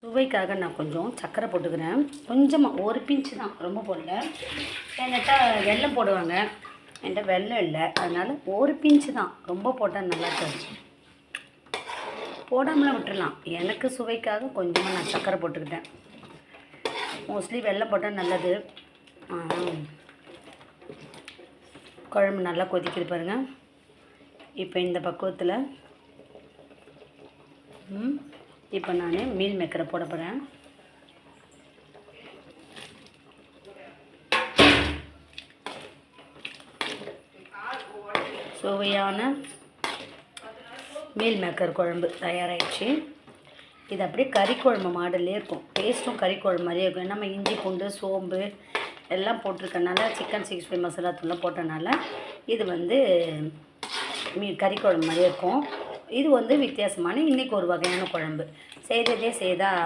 சுவைக்காக நான் கொஞ்சம் சர்க்கரை போட்டுக்கிறேன். கொஞ்சமாக ஒரு பிஞ்சு தான், ரொம்ப போடல. என்கிட்ட வெல்லம் போடுவாங்க, என்கிட்ட வெல்லம் இல்லை, அதனால் ஒரு பிஞ்சு தான். ரொம்ப போட்டால் நல்லா இருக்காது, போடாமலாம் விட்டுடலாம். எனக்கு சுவைக்காக கொஞ்சமாக நான் சர்க்கரை போட்டுக்கிட்டேன். மோஸ்ட்லி வெல்லம் போட்டால் நல்லது. குழம்பு நல்லா கொதிக்குது பாருங்கள். இப்போ இந்த பக்குவத்தில் இப்போ நான் மீல் மேக்கரை போட போகிறேன். சுவையான மீல் மேக்கர் குழம்பு தயாராகிடுச்சு. இது அப்படியே கறி குழம்பு மாடல்லே இருக்கும். டேஸ்ட்டும் கறி குழம்பு மாதிரியே இருக்கும். நம்ம இஞ்சி பூண்டு சோம்பு எல்லாம் போட்டிருக்கனால, சிக்கன் 65 மசாலா தூள்லாம் போட்டனால இது கறி குழம்பு மாதிரியே இருக்கும். இது வித்தியாசமான இன்றைக்கி ஒரு வகையான குழம்பு. செய்ததே செய்தால்